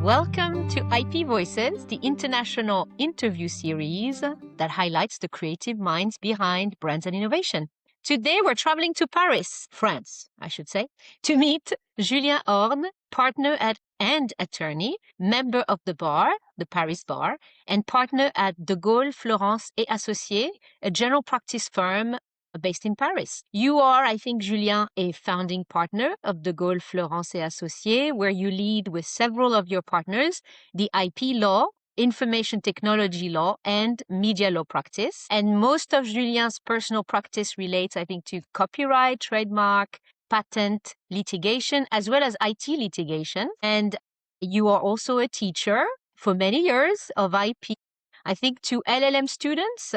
Welcome to IP Voices, the international interview series that highlights the creative minds behind brands and innovation. Today, we're traveling to Paris, France, I should say, to meet Julien Horn, partner and attorney, member of the bar, the Paris bar, and partner at De Gaulle, Florence et Associés, a general practice firm based in Paris. You are, I think, Julien, a founding partner of De Gaulle, Florence et Associés, where you lead with several of your partners the IP law, information technology law, and media law practice. And most of Julien's personal practice relates, I think, to copyright, trademark, patent litigation, as well as IT litigation. And you are also a teacher for many years of IP, I think, to LLM students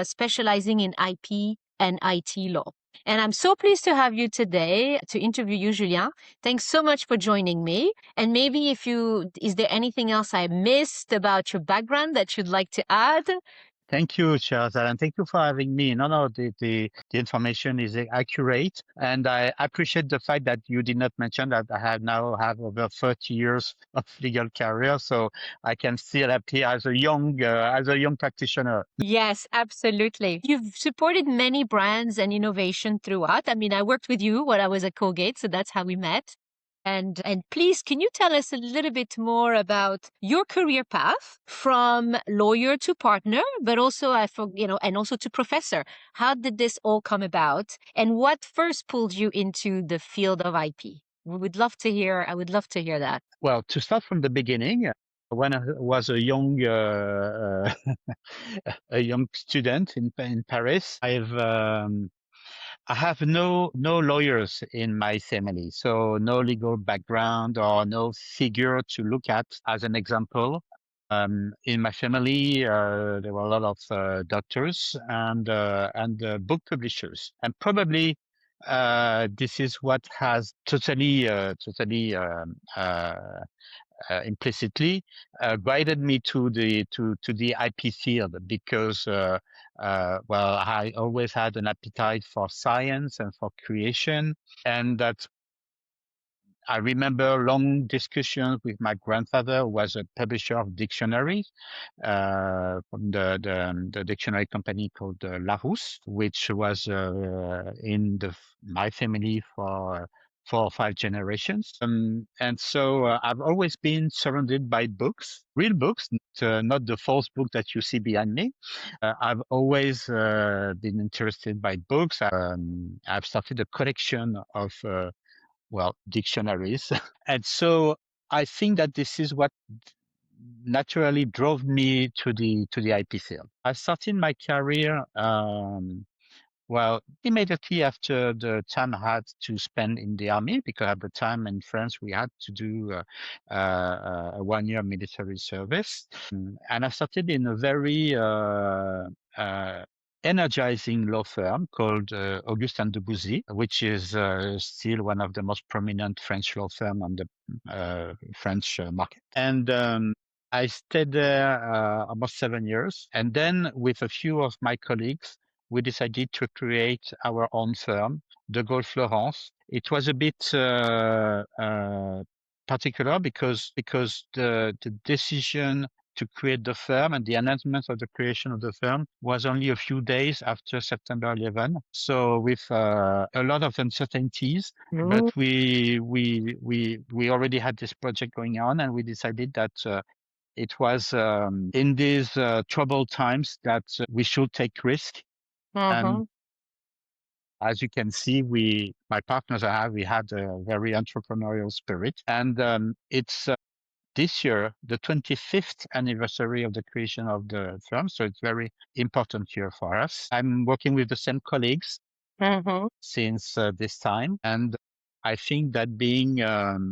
specializing in IP and IT law. And I'm so pleased to have you today to interview you, Julien. Thanks so much for joining me. And maybe is there anything else I missed about your background that you'd like to add? Thank you, Shahzad, and thank you for having me. No, the information is accurate, and I appreciate the fact that you did not mention that I now have over 30 years of legal career, so I can still appear as a young practitioner. Yes, absolutely. You've supported many brands and innovation throughout. I mean, I worked with you when I was at Colgate, so that's how we met. And please, can you tell us a little bit more about your career path from lawyer to partner, but also and also to professor? How did this all come about, and what first pulled you into the field of IP? I would love to hear that. Well, to start from the beginning, when I was a young a young student in Paris, I have no lawyers in my family, so no legal background or no figure to look at as an example. In my family, there were a lot of doctors and book publishers, and probably this is what has totally implicitly guided me to the IP field, because well, I always had an appetite for science and for creation, and that I remember long discussions with my grandfather, who was a publisher of dictionaries from the dictionary company called Larousse, which was in my family for 4 or 5 generations. And so I've always been surrounded by books, real books, not the false book that you see behind me. I've always been interested by books. I've started a collection of dictionaries. And so I think that this is what naturally drove me to the IP field. I started my career immediately after the time I had to spend in the army, because at the time in France we had to do a 1-year military service, and I started in a very energizing law firm called Augustin de Bouzy, which is still one of the most prominent French law firm on the French market. And I stayed there almost 7 years. And then with a few of my colleagues, we decided to create our own firm, De Gaulle Florence. It was a bit particular because the decision to create the firm and the announcement of the creation of the firm was only a few days after September 11. So with a lot of uncertainties, but we already had this project going on, and we decided that it was in these troubled times that we should take risk. And as you can see, my partners and I, we had a very entrepreneurial spirit, and it's this year, the 25th anniversary of the creation of the firm. So it's a very important year for us. I'm working with the same colleagues since this time. And I think that being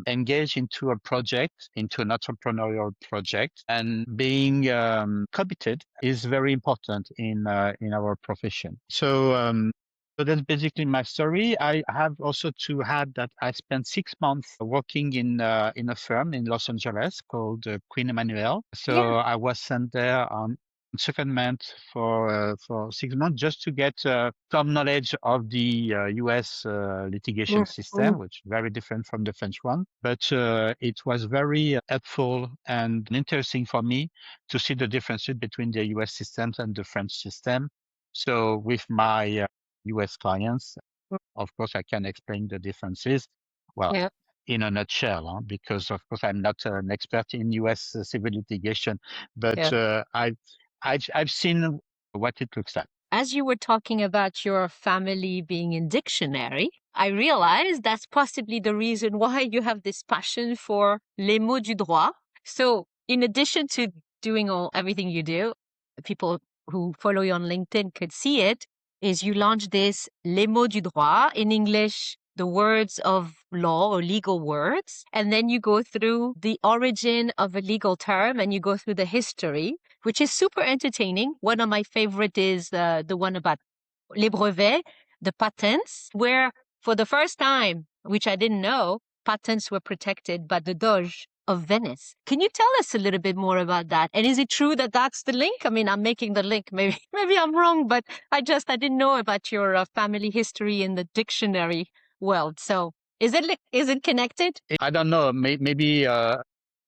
engaged into a project, into an entrepreneurial project, and being committed is very important in our profession. So that's basically my story. I have also to add that I spent 6 months working in a firm in Los Angeles called Queen Emanuel. So I was sent there on secondment for 6 months just to get some knowledge of the US litigation system, which is very different from the French one. But it was very helpful and interesting for me to see the differences between the US systems and the French system. So with my US clients, of course, I can explain the differences. Well, Yeah. in a nutshell, because of course I'm not an expert in US civil litigation, but Yeah. I've seen what it looks like. As you were talking about your family being in dictionary, I realized that's possibly the reason why you have this passion for les mots du droit. So, in addition to doing everything you do, people who follow you on LinkedIn could see it, is you launched this les mots du droit, in English, the words of law or legal words. And then you go through the origin of a legal term and you go through the history, which is super entertaining. One of my favorite is the one about les brevets, the patents, where for the first time, which I didn't know, patents were protected by the Doge of Venice. Can you tell us a little bit more about that? And is it true that that's the link? I mean, I'm making the link. Maybe I'm wrong, but I didn't know about your family history in the dictionary world. So is it connected? I don't know. Maybe a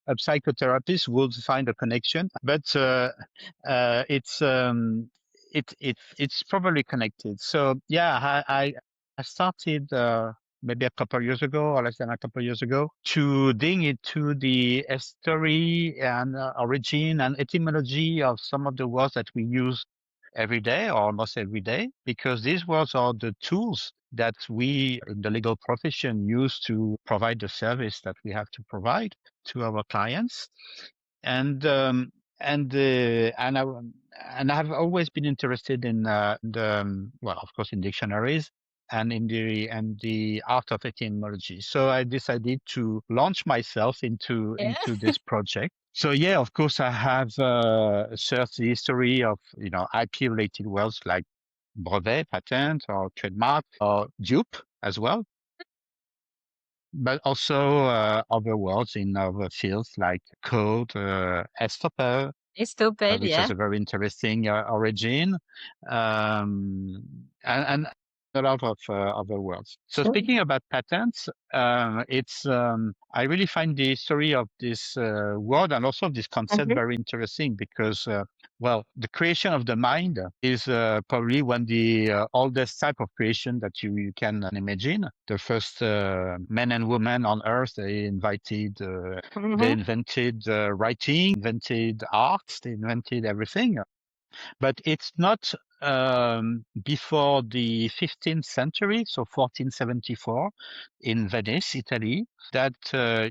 psychotherapist would find a connection, but it's probably connected. So yeah, I started maybe a couple of years ago, or less than a couple of years ago, to dig into the history and origin and etymology of some of the words that we use every day or almost every day, because these words are the tools that we in the legal profession use to provide the service that we have to provide to our clients. And and I've always been interested in well, of course, in dictionaries and in the art of etymology. So I decided to launch myself into Yeah. this project. So yeah, of course, I have searched the history of IP related words like brevet, patent, or trademark, or dupe as well, but also other words in other fields like code, estoppel, It's stupid, which yeah. has a very interesting origin, and a lot of other words. So Sure. speaking about patents, it's I really find the story of this word and also this concept Mhm. very interesting because, well, the creation of the mind is probably one of the oldest type of creation that you can imagine. The first men and women on Earth, they Mhm. invented writing, invented art, they invented everything. But it's not before the 15th century, so 1474, in Venice, Italy, that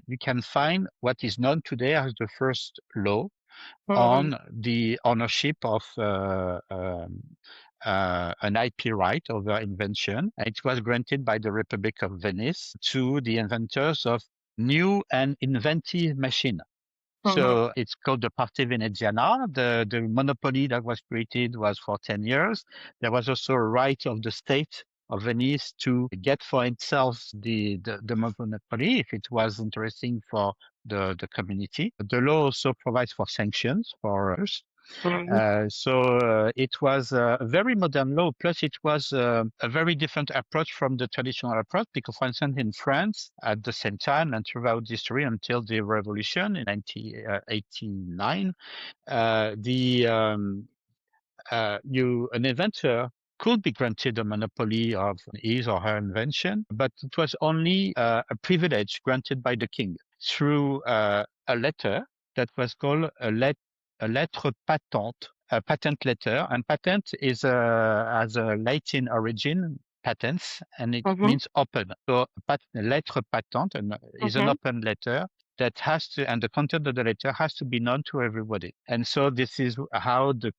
you can find what is known today as the first law Mhm. on the ownership of an IP right over invention. And it was granted by the Republic of Venice to the inventors of new and inventive machine. Mhm. So it's called the Parte Veneziana. The monopoly that was created was for 10 years. There was also a right of the state of Venice to get for itself the monopoly if it was interesting for the community. The law also provides for sanctions for us. Mhm. So it was a very modern law. Plus, it was a very different approach from the traditional approach because, for instance, in France, at the same time and throughout history until the revolution in 1989, an inventor could be granted a monopoly of his or her invention, but it was only a privilege granted by the king through a letter that was called a lettre patente, a patent letter. And patent is has a Latin origin, patents, and it Mhm. means open. So lettre patente is an Mhm. open letter that has to, and the content of the letter has to be known to everybody. And so this is how the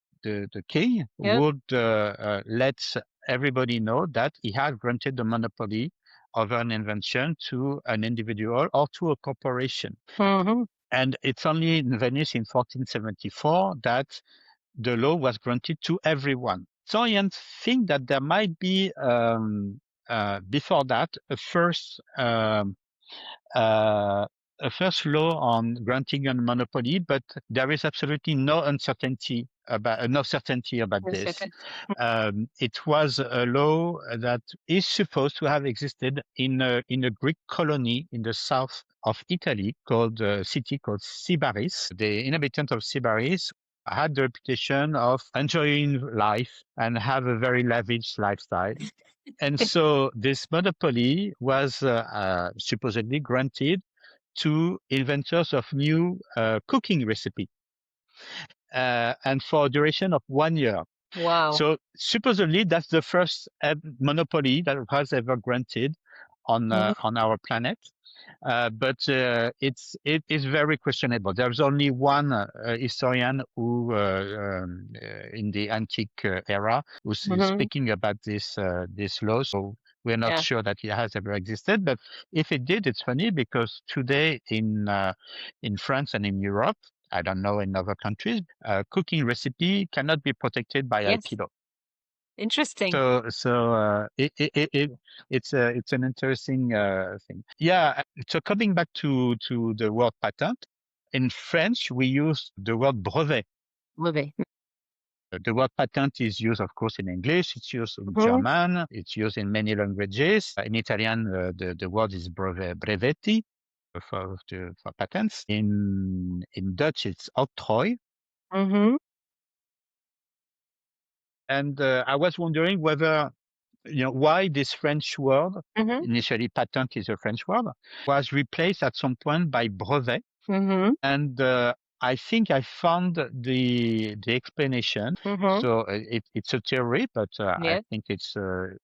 king Yep. would let everybody know that he had granted the monopoly of an invention to an individual or to a corporation. Mhm. And it's only in Venice in 1474 that the law was granted to everyone. So I think that there might be before that a first a first law on granting a monopoly, but there is absolutely no certainty about this. Second. It was a law that is supposed to have existed in a Greek colony in the south of Italy called a city called Sybaris. The inhabitants of Sybaris had the reputation of enjoying life and have a very lavish lifestyle. And so this monopoly was supposedly granted to inventors of new cooking recipe, and for a duration of 1 year. Wow. So supposedly that's the first monopoly that was ever granted on our planet. But it is very questionable. There's only one historian who, in the antique era, who's speaking about this law. So we're not sure that it has ever existed. But if it did, it's funny because today in France and in Europe, I don't know in other countries, cooking recipe cannot be protected by IP law. Interesting. So it's an interesting thing. Yeah. So coming back to the word patent, in French we use the word brevet. Brevet. The word patent is used, of course, in English. It's used in German. It's used in many languages. In Italian, the word is brevetti for patents. In Dutch, it's octrooi. And I was wondering whether, why this French word, initially patent is a French word, was replaced at some point by brevet. And I think I found the explanation. So it's a theory, but I think it's a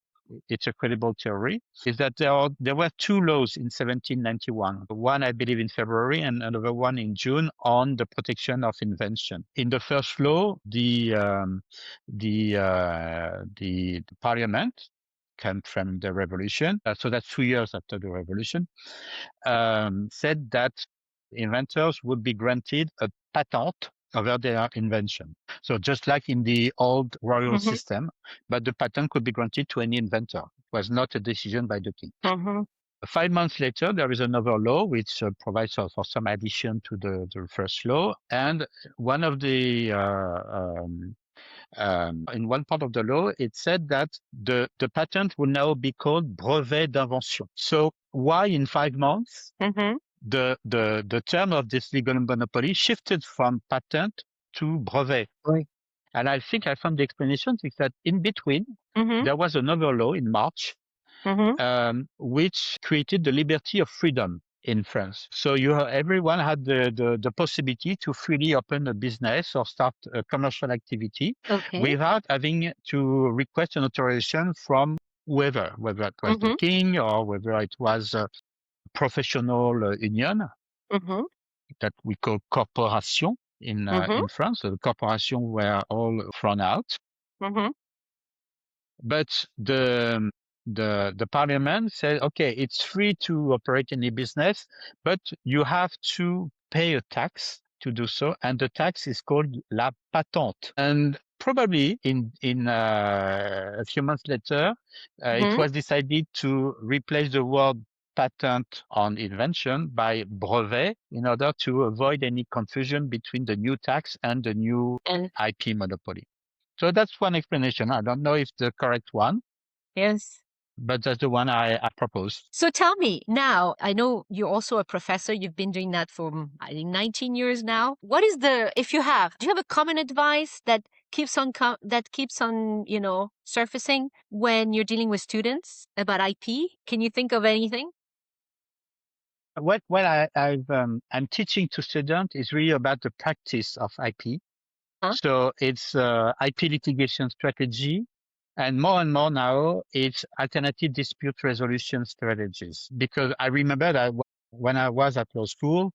credible theory, is that there were two laws in 1791. One, I believe, in February and another one in June on the protection of invention. In the first law, the parliament came from the revolution. So that's 2 years after the revolution, said that inventors would be granted a patent over their invention. So just like in the old royal system, but the patent could be granted to any inventor. It was not a decision by the king. 5 months later, there is another law which provides for some addition to the first law. And one of the, in one part of the law, it said that the patent will now be called brevet d'invention. So why in 5 months? The term of this legal monopoly shifted from patent to brevet. Right. And I think I found the explanation is that in between, there was another law in March, which created the liberty of freedom in France. So everyone had the possibility to freely open a business or start a commercial activity without having to request an authorization from whether it was the king or whether it was professional union that we call corporation in France. So the corporation were all thrown out. But the parliament said, okay, it's free to operate any business, but you have to pay a tax to do so, and the tax is called la patente. And probably in a few months later, it was decided to replace the word patent on invention by brevet in order to avoid any confusion between the new tax and the new IP monopoly. So that's one explanation. I don't know if the correct one. Yes. But that's the one I proposed. So tell me now, I know you're also a professor. You've been doing that for, I think, 19 years now. What is do you have a common advice that keeps on, surfacing when you're dealing with students about IP? Can you think of anything? What I'm teaching to students is really about the practice of IP. So it's IP litigation strategy. And more now, it's alternative dispute resolution strategies. Because I remember that when I was at law school,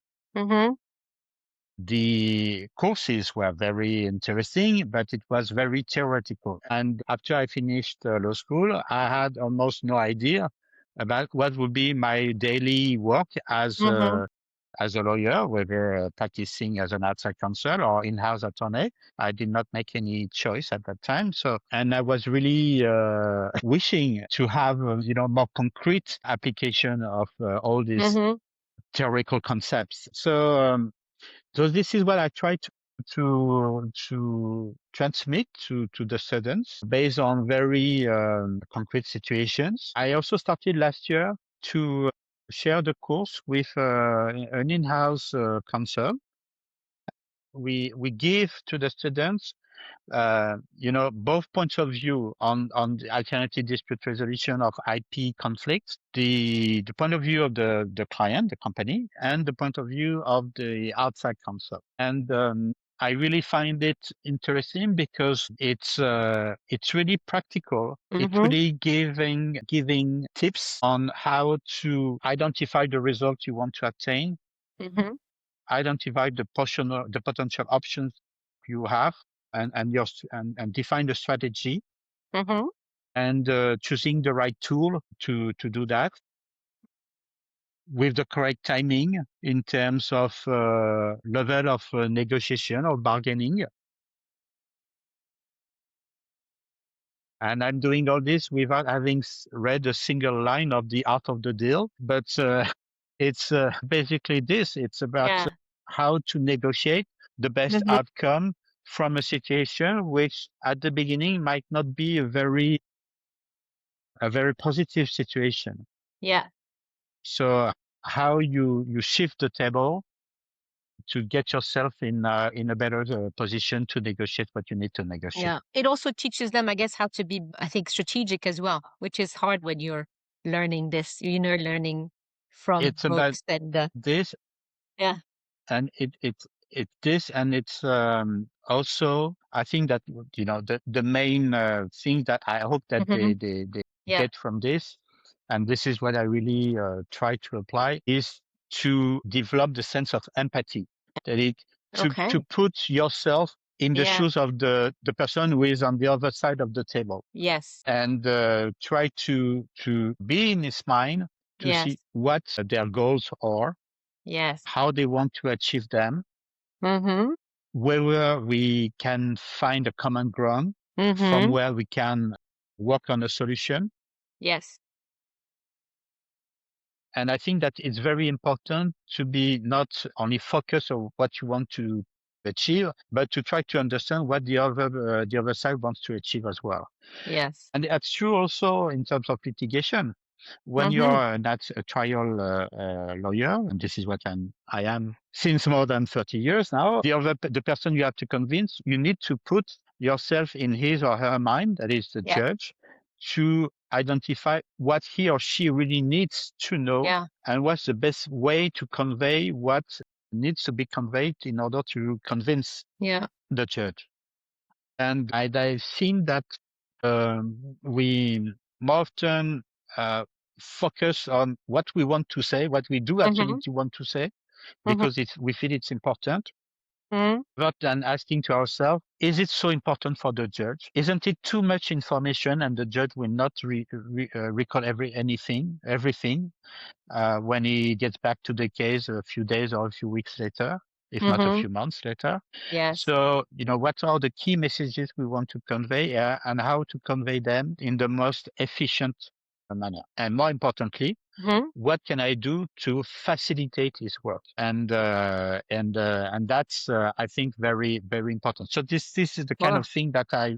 the courses were very interesting, but it was very theoretical. And after I finished law school, I had almost no idea about what would be my daily work as a lawyer, whether practicing as an outside counsel or in-house attorney. I did not make any choice at that time. So, and I was really wishing to have, more concrete application of all these theoretical concepts. So this is what I try to transmit to the students based on very concrete situations. I also started last year to share the course with an in-house counsel. We give to the students both points of view on the alternative dispute resolution of IP conflicts, the point of view of the client, the company, and the point of view of the outside counsel. And I really find it interesting because it's really practical. It's really giving tips on how to identify the results you want to attain, identify the potential options you have, and define the strategy, and choosing the right tool to do that with the correct timing in terms of level of negotiation or bargaining. And I'm doing all this without having read a single line of The Art of the Deal. But it's basically this. It's about how to negotiate the best outcome from a situation which at the beginning might not be a very positive situation. Yeah. So how you shift the table to get yourself in a better position to negotiate what you need to negotiate. Yeah. It also teaches them, I guess, how to be, I think, strategic as well, which is hard when you're learning this, learning from It's about books and this. Yeah. And it's this, and it's also, I think that the main thing that I hope that they get from this, and this is what I really try to apply, is to develop the sense of empathy, that to put yourself in the shoes of the person who is on the other side of the table. Yes. And try to be in his mind to see what their goals are. Yes. How they want to achieve them. Where we can find a common ground, from where we can work on a solution. Yes. And I think that it's very important to be not only focused on what you want to achieve, but to try to understand what the other side wants to achieve as well. Yes. And that's true also in terms of litigation. When you are not a trial lawyer, and this is what I am since more than 30 years now, the person you have to convince, you need to put yourself in his or her mind, that is the judge, to identify what he or she really needs to know, and what's the best way to convey what needs to be conveyed in order to convince the judge. And I've seen that we more often focus on what we want to say, what we do absolutely want to say, because we feel it's important. Rather than asking to ourselves, is it so important for the judge? Isn't it too much information, and the judge will not recall everything when he gets back to the case a few days or a few weeks later, if not a few months later? Yes. So, what are the key messages we want to convey, and how to convey them in the most efficient manner? And more importantly, what can I do to facilitate his work? And that's I think very, very important. So this is the kind of thing that I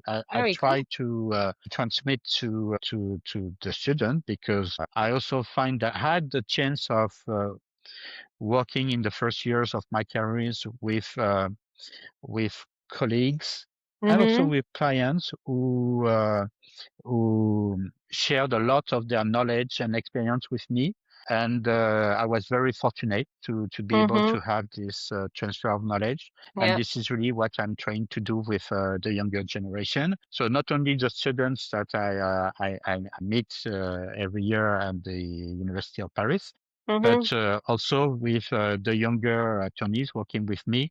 try to transmit to the student, because I also find that I had the chance of working in the first years of my careers with colleagues and also with clients who shared a lot of their knowledge and experience with me. And I was very fortunate to be able to have this transfer of knowledge. And this is really what I'm trying to do with the younger generation. So not only the students that I meet every year at the University of Paris, but also with the younger attorneys working with me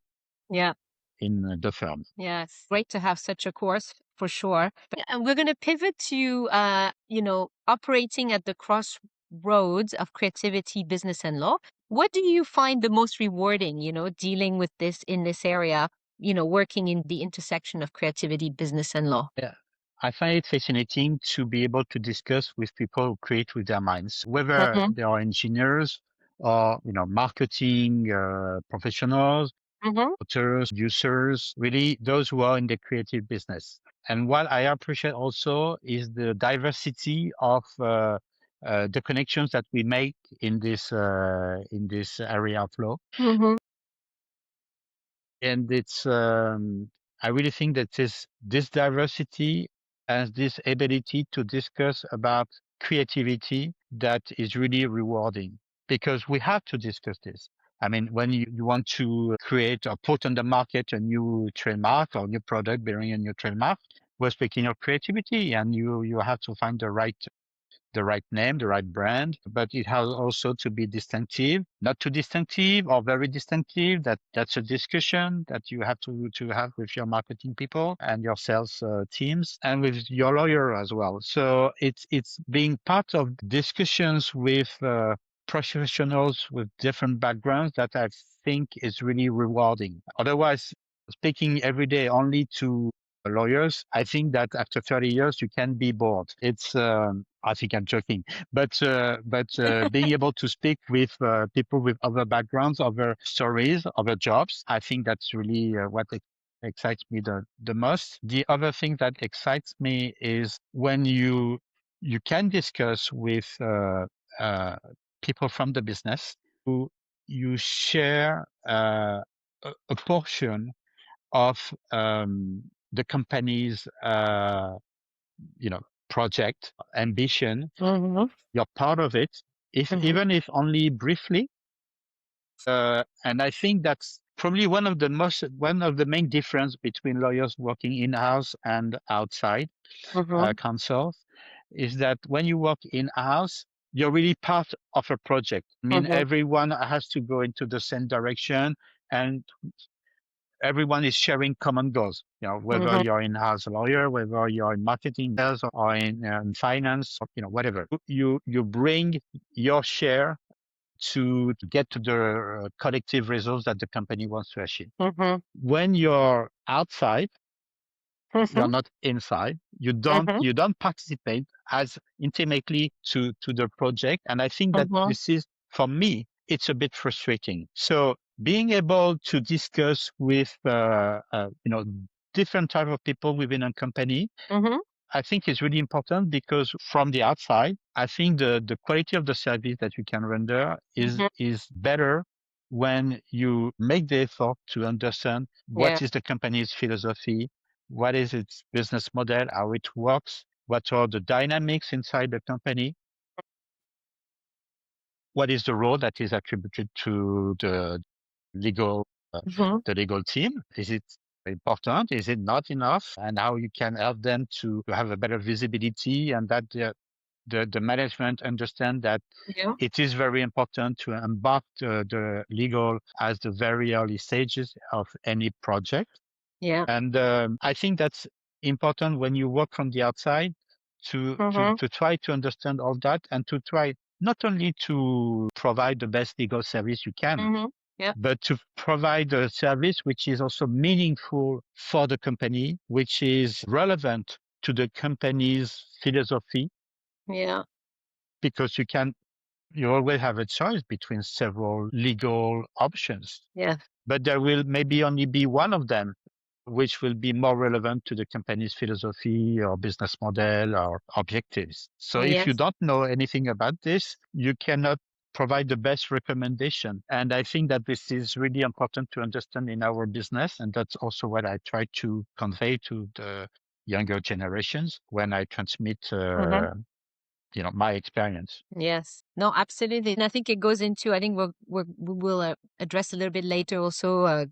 in the firm. Yes. Great to have such a course, for sure. And we're going to pivot to, operating at the crossroads of creativity, business, and law. What do you find the most rewarding, dealing with this in this area, working in the intersection of creativity, business, and law? Yeah. I find it fascinating to be able to discuss with people who create with their minds, whether they are engineers or, marketing professionals, Mm-hmm. authors, producers, really those who are in the creative business. And what I appreciate also is the diversity of the connections that we make in this area of law. Mm-hmm. And I really think that this diversity and this ability to discuss about creativity that is really rewarding, because we have to discuss this. I mean, when you want to create or put on the market a new trademark or new product bearing a new trademark, we're speaking of creativity, and you have to find the right name, the right brand, but it has also to be distinctive, not too distinctive or very distinctive. That's a discussion that you have to have with your marketing people and your sales teams and with your lawyer as well. So it's being part of discussions with professionals with different backgrounds that I think is really rewarding. Otherwise, speaking every day only to lawyers, I think that after 30 years you can be bored. I think I'm joking, but being able to speak with people with other backgrounds, other stories, other jobs, I think that's really what excites me the most. The other thing that excites me is when you can discuss with uh, people from the business who you share a portion of the company's project ambition. Mm-hmm. You're part of it, if Mm-hmm. even if only briefly. And I think that's probably one of the main difference between lawyers working in-house and outside Mm-hmm. counsel, is that when you work in-house, you're really part of a project. I mean, Mm-hmm. everyone has to go into the same direction, and everyone is sharing common goals. Whether Mm-hmm. you're in-house lawyer, whether you're in marketing sales or in finance, or whatever. You bring your share to get to the collective results that the company wants to achieve. Mm-hmm. When you're outside, you're Mm-hmm. not inside. You don't participate as intimately to the project. And I think that Mm-hmm. this is, for me, it's a bit frustrating. So being able to discuss with different type of people within a company, Mm-hmm. I think is really important, because from the outside, I think the quality of the service that you can render is Mm-hmm. is better when you make the effort to understand Yeah. what is the company's philosophy, what is its business model, how it works, what are the dynamics inside the company, what is the role that is attributed to legal Mm-hmm. the legal team. Is it important? Is it not enough? And how you can help them to have a better visibility, and that the management understand that Yeah. it is very important to embark the legal as the very early stages of any project. Yeah. And I think that's important when you work from the outside, to, to, Mm-hmm. to try to understand all that, and to try not only to provide the best legal service you can, Mm-hmm. Yeah. but to provide a service which is also meaningful for the company, which is relevant to the company's philosophy, Yeah. because you always have a choice between several legal options, Yeah. but there will maybe only be one of them which will be more relevant to the company's philosophy or business model or objectives. So if you Yes. don't know anything about this, you cannot provide the best recommendation. And I think that this is really important to understand in our business. And that's also what I try to convey to the younger generations when I transmit, Mm-hmm. my experience. Yes. No, absolutely. And I think it goes into, I think we will address a little bit later also,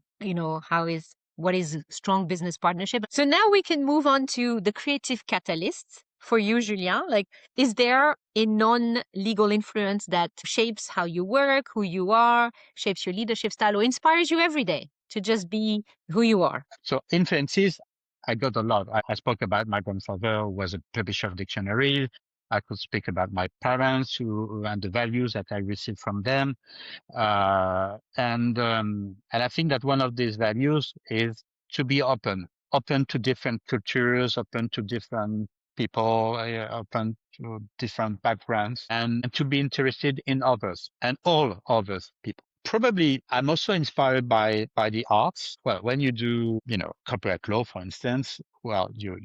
what is strong business partnership. So now we can move on to the creative catalysts for you, Julien. Like, is there a non-legal influence that shapes how you work, who you are, shapes your leadership style, or inspires you every day to just be who you are? So influences, I got a lot. I spoke about my grandfather, who was a publisher of dictionaries. I could speak about my parents, and the values that I received from them. And I think that one of these values is to be open to different cultures, open to different people, open to different backgrounds, and to be interested in others and all others people. Probably I'm also inspired by the arts. Well, when you do, copyright law, for instance, well, you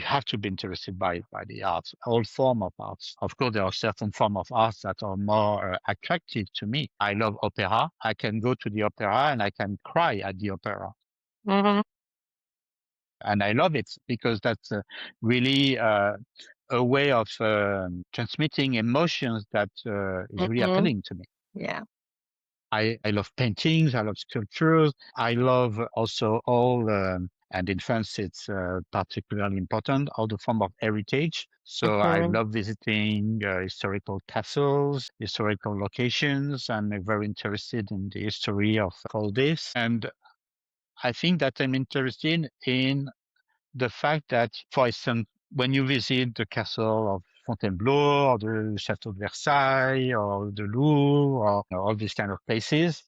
have to be interested by the arts, all form of arts. Of course, there are certain form of arts that are more attractive to me. I love opera. I can go to the opera and I can cry at the opera. Mm-hmm. And I love it because that's really a way of transmitting emotions that is really Mm-hmm. appealing to me. Yeah. I love paintings. I love sculptures. I love also all, and in France, it's particularly important, all the form of heritage. So I Mm-hmm. love visiting historical castles, historical locations. I'm very interested in the history of all this. And I think that I'm interested in the fact that, for instance, when you visit the castle of Fontainebleau or the Chateau de Versailles or the Louvre or all these kind of places,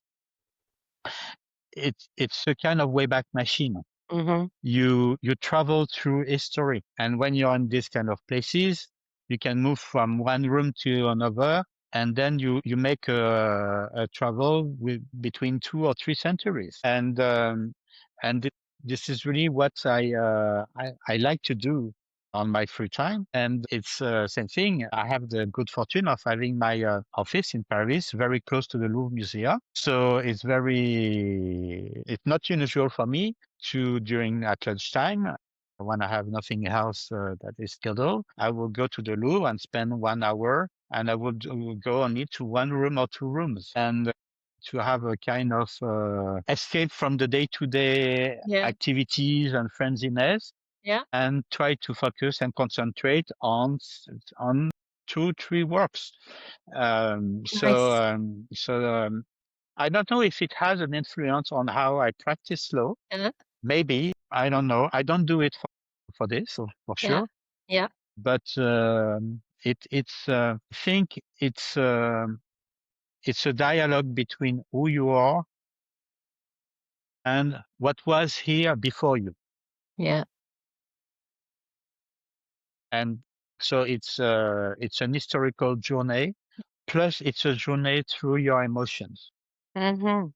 it's a kind of wayback machine. Mm-hmm. You travel through history, and when you're in these kind of places, you can move from one room to another, and then you make a travel between 2 or 3 centuries, and this is really what I like to do on my free time. And it's same thing. I have the good fortune of having my office in Paris, very close to the Louvre Museum. So it's not unusual for me to, during at lunchtime, when I have nothing else that is scheduled, I will go to the Louvre and spend 1 hour, and I would go only to one room or two rooms, and to have a kind of escape from the day-to-day Yeah. activities and frenziness, Yeah. and try to focus and concentrate on 2, 3 works. So Nice. I don't know if it has an influence on how I practice law. Uh-huh. Maybe, I don't know. I don't do it for this, for Yeah. sure. Yeah. But I think it's a dialogue between who you are and what was here before you. Yeah. And so it's an historical journey, plus it's a journey through your emotions. Mm-hmm.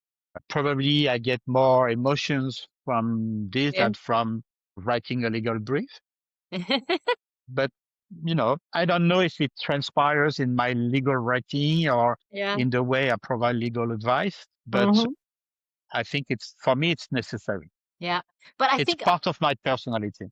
Probably I get more emotions from this Yeah. than from writing a legal brief. But, I don't know if it transpires in my legal writing or Yeah. in the way I provide legal advice, but Mm-hmm. I think for me, it's necessary. Yeah. But I It's think part of my personality.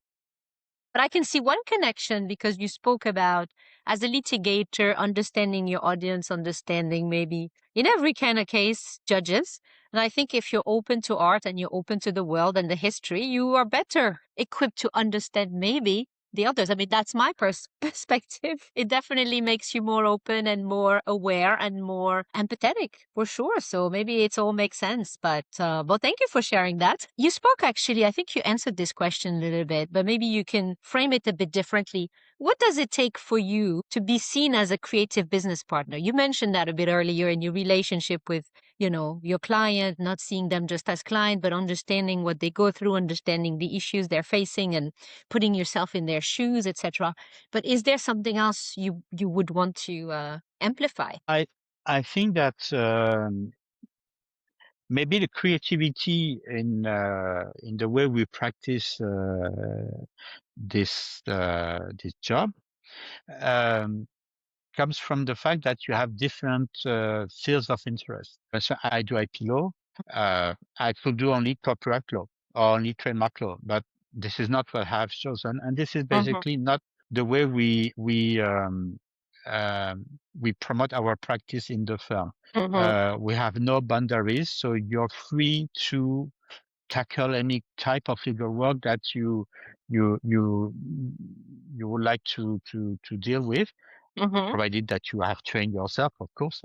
But I can see one connection because you spoke about, as a litigator, understanding your audience, understanding maybe in every kind of case, judges. And I think if you're open to art and you're open to the world and the history, you are better equipped to understand maybe the others. I mean, that's my perspective. It definitely makes you more open and more aware and more empathetic, for sure. So maybe it all makes sense. But thank you for sharing that. You spoke actually, I think you answered this question a little bit, but maybe you can frame it a bit differently. What does it take for you to be seen as a creative business partner? You mentioned that a bit earlier in your relationship with, your client, not seeing them just as client, but understanding what they go through, understanding the issues they're facing and putting yourself in their shoes, etc. But is there something else you would want to amplify? I think that maybe the creativity in the way we practice this job um, comes from the fact that you have different fields of interest. So I do IP law. I could do only copyright law or only trademark law, but this is not what I've chosen, and this is Mm-hmm. basically not the way we promote our practice in the firm. Mm-hmm. We have no boundaries, so you're free to tackle any type of legal work that you you you would like to deal with, Mm-hmm. provided that you have trained yourself, of course.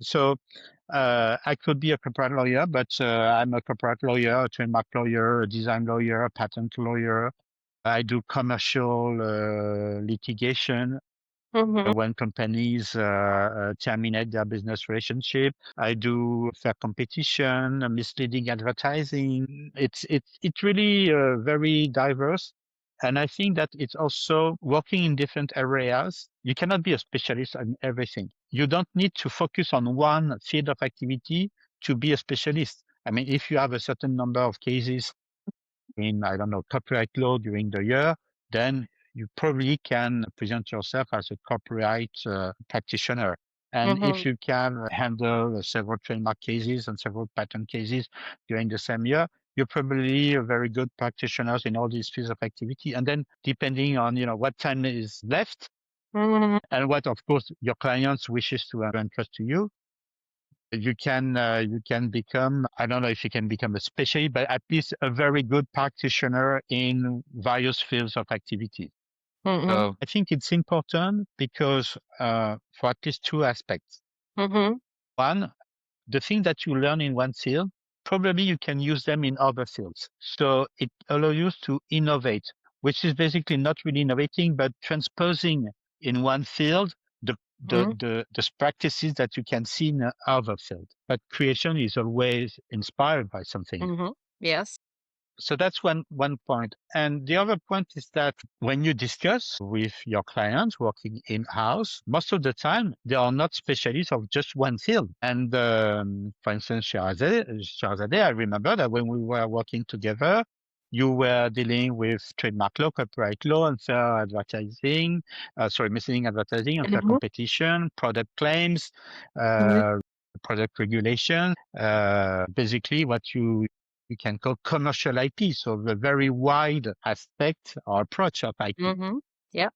So I could be a corporate lawyer, but I'm a corporate lawyer, a trademark lawyer, a design lawyer, a patent lawyer. I do commercial litigation Mm-hmm. when companies terminate their business relationship. I do fair competition, misleading advertising. It's really very diverse. And I think that it's also working in different areas. You cannot be a specialist on everything. You don't need to focus on one field of activity to be a specialist. I mean, if you have a certain number of cases in, I don't know, copyright law during the year, then you probably can present yourself as a copyright practitioner. And if you can handle several trademark cases and several patent cases during the same year, you're probably a very good practitioner in all these fields of activity. And then depending on, what time is left and what, of course, your clients wishes to entrust to you, you can become, I don't know if you can become a specialist, but at least a very good practitioner in various fields of activity. So I think it's important because for at least two aspects. One, the thing that you learn in one field, probably you can use them in other fields. So it allows you to innovate, which is basically not really innovating, but transposing in one field the practices that you can see in other field. But creation is always inspired by something. Yes. So that's one point. And the other point is that when you discuss with your clients working in-house, most of the time they are not specialists of just one field. And for instance, Shahzadeh, I remember that when we were working together, you were dealing with trademark law, copyright law, unfair advertising, misleading advertising, unfair competition, product claims, product regulation, basically what you can call commercial IP, so the very wide aspect or approach of IP. Yeah.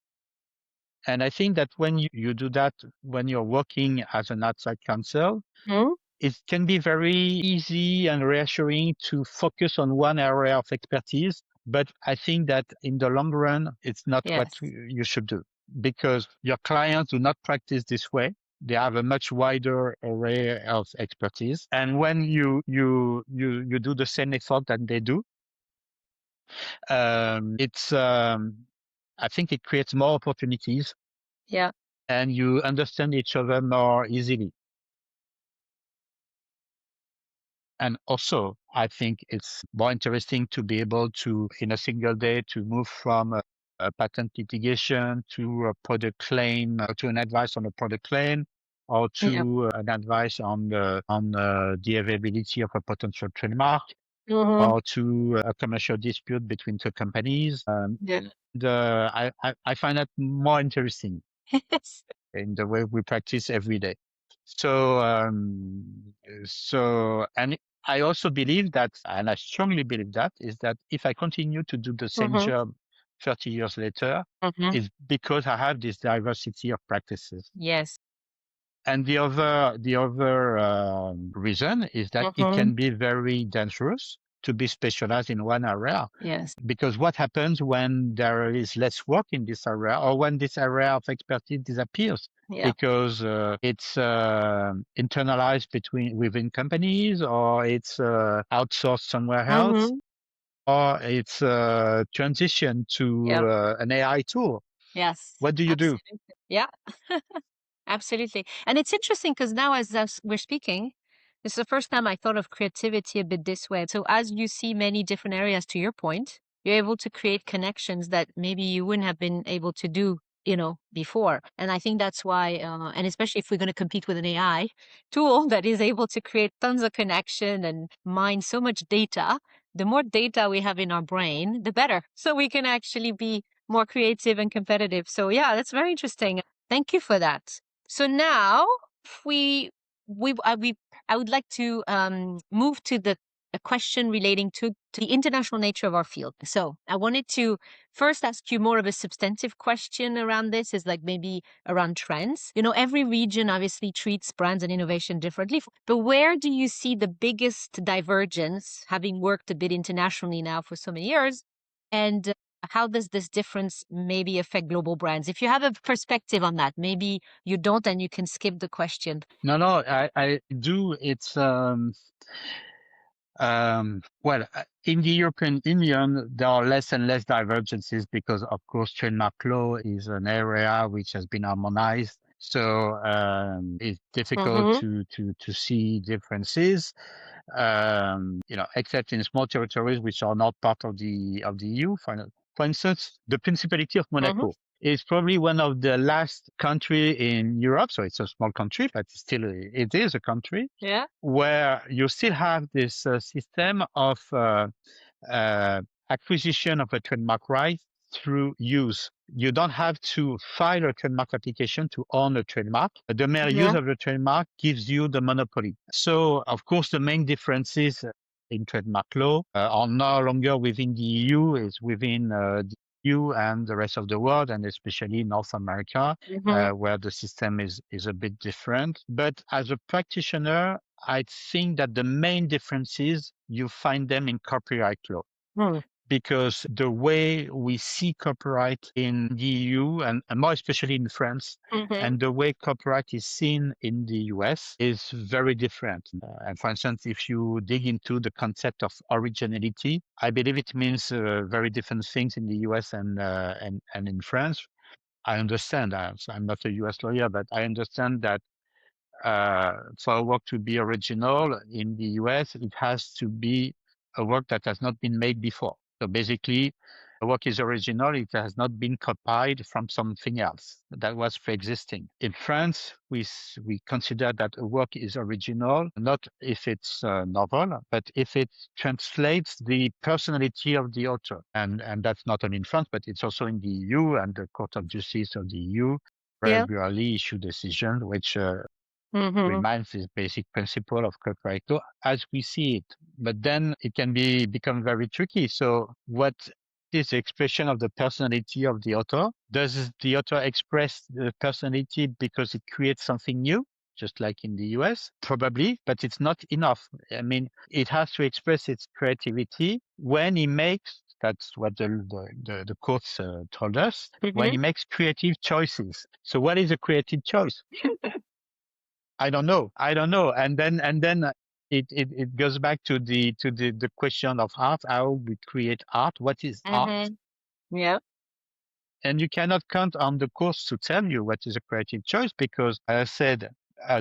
And I think that when you do that, when you're working as an outside counsel, it can be very easy and reassuring to focus on one area of expertise. But I think that in the long run, it's not what you should do because your clients do not practice this way. They have a much wider array of expertise. And when you do the same effort that they do, I think it creates more opportunities. Yeah. And you understand each other more easily. And also, I think it's more interesting to be able to, in a single day, to move from a patent litigation to a product claim, to an advice on a product claim, or to an advice on the availability of a potential trademark, or to a commercial dispute between two companies. I find that more interesting in the way we practice every day. So, and I also believe that, and I strongly believe that, is that if I continue to do the same job 30 years later, it's because I have this diversity of practices. Yes. And the other reason is that it can be very dangerous to be specialized in one area. Yes. Because what happens when there is less work in this area or when this area of expertise disappears? Because it's internalized within companies, or it's outsourced somewhere else, or it's transition to an AI tool. Yes. What do you do? Yeah. Absolutely. And it's interesting because now as we're speaking, this is the first time I thought of creativity a bit this way. So as you see many different areas, to your point, you're able to create connections that maybe you wouldn't have been able to do, before. And I think that's why, and especially if we're going to compete with an AI tool that is able to create tons of connection and mine so much data, the more data we have in our brain, the better. So we can actually be more creative and competitive. So yeah, that's very interesting. Thank you for that. So now I would like to move to a question relating to the international nature of our field. So I wanted to first ask you more of a substantive question around this, is like maybe around trends. Every region obviously treats brands and innovation differently, but where do you see the biggest divergence, having worked a bit internationally now for so many years? And how does this difference maybe affect global brands? If you have a perspective on that, maybe you don't and you can skip the question. No, I do. It's in the European Union, there are less and less divergences because, of course, trademark law is an area which has been harmonized. So it's difficult to see differences, except in small territories which are not part of the EU. For instance, the Principality of Monaco is probably one of the last country in Europe. So it's a small country, but still it is a country where you still have this system of acquisition of a trademark right through use. You don't have to file a trademark application to own a trademark. The mere use of the trademark gives you the monopoly. So, of course, the main differences in trademark law are no longer within the EU, it's within the EU and the rest of the world, and especially North America, where the system is a bit different. But as a practitioner, I think that the main differences, you find them in copyright law. Because the way we see copyright in the EU and more especially in France, and the way copyright is seen in the US is very different. And for instance, if you dig into the concept of originality, I believe it means very different things in the US and in France. I understand. I'm not a US lawyer, but I understand that for a work to be original in the US, it has to be a work that has not been made before. So basically, a work is original, it has not been copied from something else that was pre-existing. In France, we consider that a work is original, not if it's novel, but if it translates the personality of the author. And that's not only in France, but it's also in the EU and the Court of Justice of the EU regularly issue decisions which reminds this basic principle of copyright law as we see it. But then it can become very tricky. So what is the expression of the personality of the author? Does the author express the personality because it creates something new, just like in the US? Probably, but it's not enough. I mean, it has to express its creativity when he makes, that's what the courts told us, when he makes creative choices. So what is a creative choice? I don't know. And then it goes back to the question of art, how we create art. What is art? Yeah. And you cannot count on the course to tell you what is a creative choice because, as I said,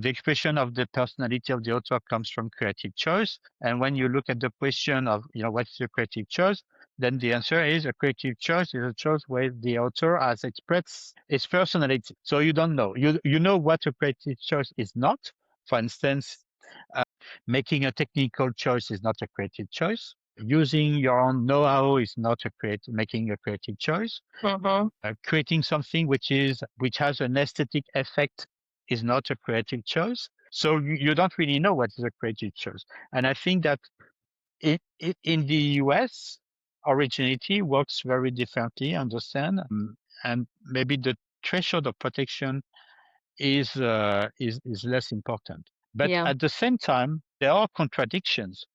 the expression of the personality of the author comes from creative choice. And when you look at the question of, what is a creative choice, then the answer is a creative choice is a choice where the author has expressed its personality. So you don't know. You know what a creative choice is not. For instance, making a technical choice is not a creative choice. Using your own know-how is not making a creative choice. Creating something which has an aesthetic effect is not a creative choice. So you don't really know what is a creative choice. And I think that in the US, originality works very differently, understand? And maybe the threshold of protection is less important. But at the same time, there are contradictions.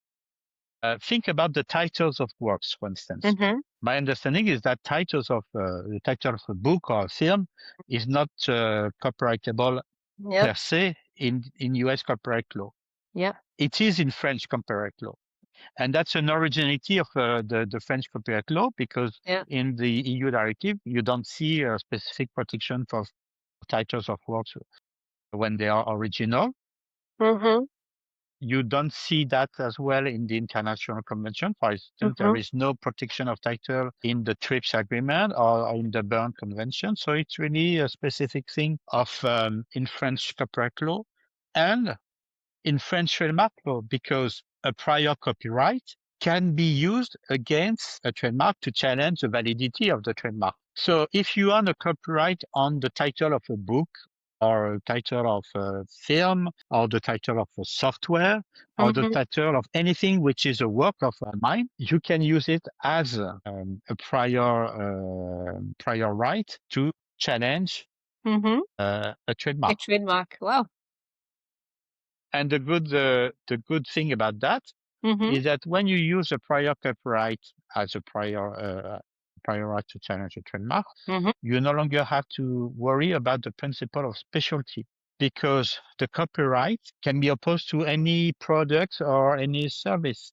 Think about the titles of works, for instance. My understanding is that the title of a book or a film is not copyrightable per se in US copyright law. It is in French copyright law. And that's an originality of the French copyright law because in the EU directive, you don't see a specific protection for titles of works when they are original. You don't see that as well in the international convention. For instance, there is no protection of title in the TRIPS agreement or in the Berne Convention. So it's really a specific thing of in French copyright law and in French trademark law, because a prior copyright can be used against a trademark to challenge the validity of the trademark. So if you own a copyright on the title of a book or a title of a film or the title of a software or the title of anything which is a work of mine, you can use it as a prior right to challenge a trademark. A trademark. Wow. And the good thing about that is that when you use a prior copyright as a prior right to challenge a trademark, you no longer have to worry about the principle of specialty because the copyright can be opposed to any product or any service.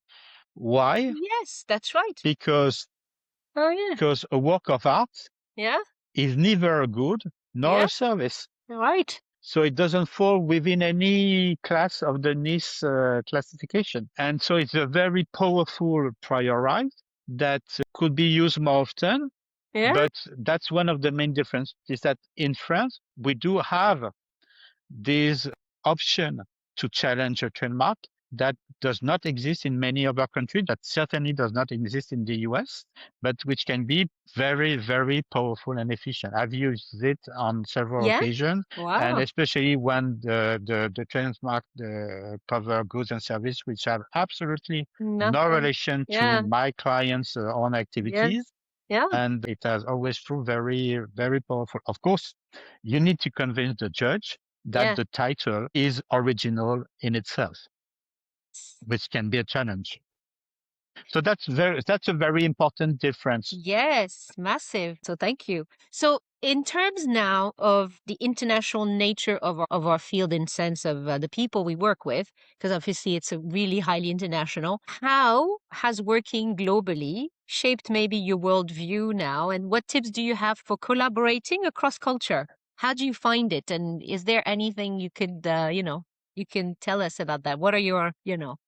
Why? Yes, that's right. Because a work of art is neither a good nor a service. Right. So it doesn't fall within any class of the NIS classification. And so it's a very powerful prior right that could be used more often Yeah. But that's one of the main differences is that in France, we do have this option to challenge a trademark that does not exist in many other countries, that certainly does not exist in the US, but which can be very, very powerful and efficient. I've used it on several Yeah. occasions, and Wow. especially when the trademark cover goods and services which have absolutely no Nothing. relation to Yeah. my clients' own Yes. activities. Yeah. And it has always proved very, very powerful. Of course, you need to convince the judge that Yeah. the title is original in itself, which can be a challenge. So that's a very important difference. Yes, massive. So thank you. So in terms now of the international nature of our field in sense of the people we work with, because obviously it's a really highly international, how has working globally shaped maybe your worldview now? And what tips do you have for collaborating across culture? How do you find it? And is there anything you could, you can tell us about that? What are your,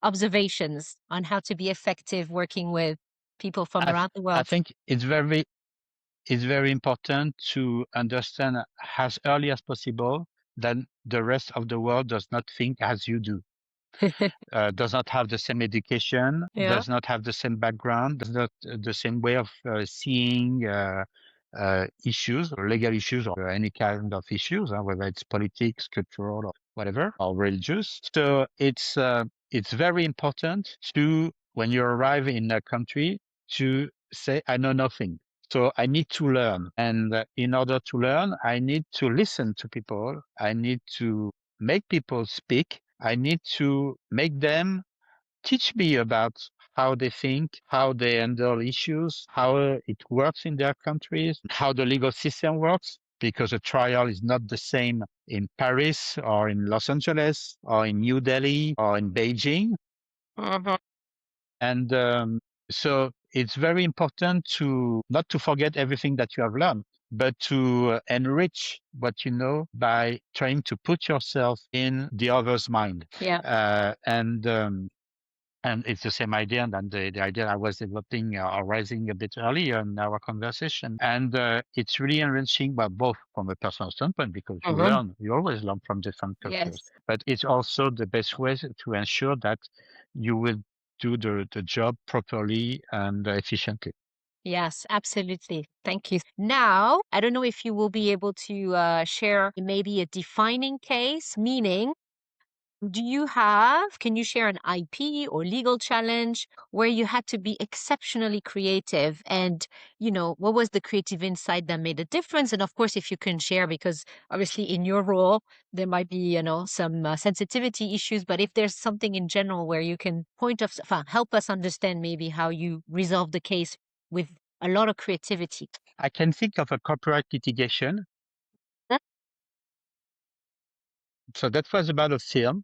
observations on how to be effective working with people from I, th- around the I world? think it's very important to understand as early as possible that the rest of the world does not think as you do. Does not have the same education, Yeah. does not have the same background, does not the same way of seeing issues or legal issues or any kind of issues, whether it's politics, cultural, or whatever, or religious. So it's very important to, when you arrive in a country, to say, I know nothing. So I need to learn. And in order to learn, I need to listen to people. I need to make people speak. I need to make them teach me about how they think, how they handle issues, how it works in their countries, how the legal system works, because a trial is not the same in Paris or in Los Angeles or in New Delhi or in Beijing. Mhm. And so it's very important to not to forget everything that you have learned, but to enrich what you know by trying to put yourself in the other's mind. Yeah. And it's the same idea than the idea I was developing or raising a bit earlier in our conversation. And it's really enriching, but both from a personal standpoint, because Mhm. you always learn from different cultures, Yes. but it's also the best way to ensure that you will do the job properly and efficiently. Yes, absolutely. Thank you. Now, I don't know if you will be able to share maybe a defining case, meaning can you share an IP or legal challenge where you had to be exceptionally creative? And, what was the creative insight that made a difference? And of course, if you can share, because obviously in your role, there might be, some sensitivity issues, but if there's something in general where you can help us understand maybe how you resolve the case with a lot of creativity. I can think of a copyright litigation. That- So that was about a film,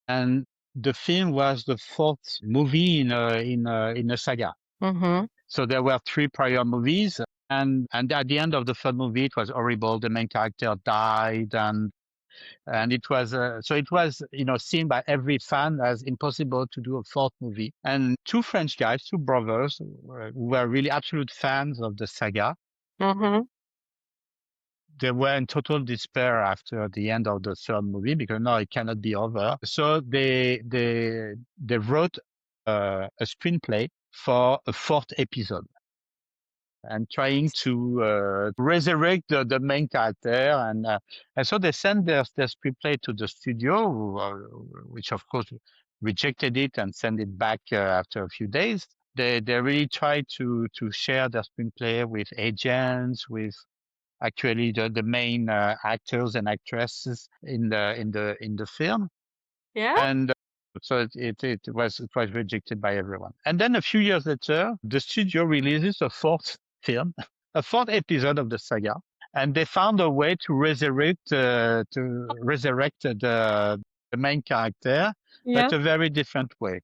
and the film was the fourth movie in a saga. Mhm. So there were three prior movies, and at the end of the third movie, it was horrible. The main character died, and it was so it was seen by every fan as impossible to do a fourth movie. And two French guys, two brothers, who were really absolute fans of the saga, Mhm. they were in total despair after the end of the third movie because no, it cannot be over. So they wrote a screenplay for a fourth episode and trying to resurrect the main character. And so they sent their screenplay to the studio, which of course rejected it and sent it back after a few days. They really tried to share their screenplay with agents, with actually the main actors and actresses in the film. Yeah. And so it was rejected by everyone. And then a few years later, the studio releases a fourth film, a fourth episode of the saga, and they found a way to resurrect the main character, Yeah. but a very different way.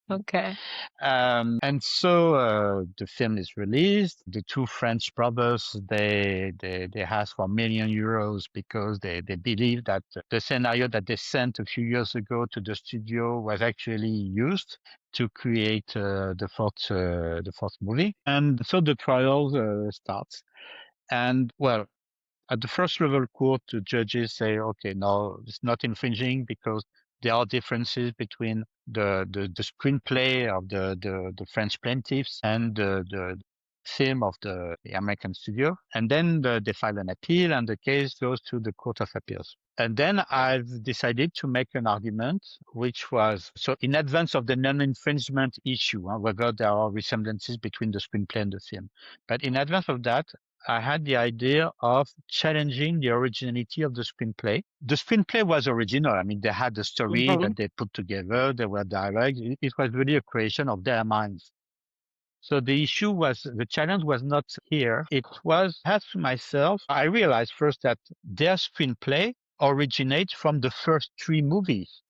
Okay. And so the film is released. The two French brothers, they asked for €1 million because they believe that the scenario that they sent a few years ago to the studio was actually used to create the fourth movie. And so the trial starts. And well, at the first level court, the judges say, okay, no, it's not infringing because there are differences between the screenplay of the French plaintiffs and the theme of the American studio. And then they file an appeal and the case goes to the Court of Appeals. And then I've decided to make an argument, which was so in advance of the non-infringement issue, whether there are resemblances between the screenplay and the film. But in advance of that, I had the idea of challenging the originality of the screenplay. The screenplay was original. I mean, they had the story Mhm. that they put together. There were dialogues. It was really a creation of their minds. So the challenge was not here. It was, as to myself, I realized first that their screenplay originates from the first three movies.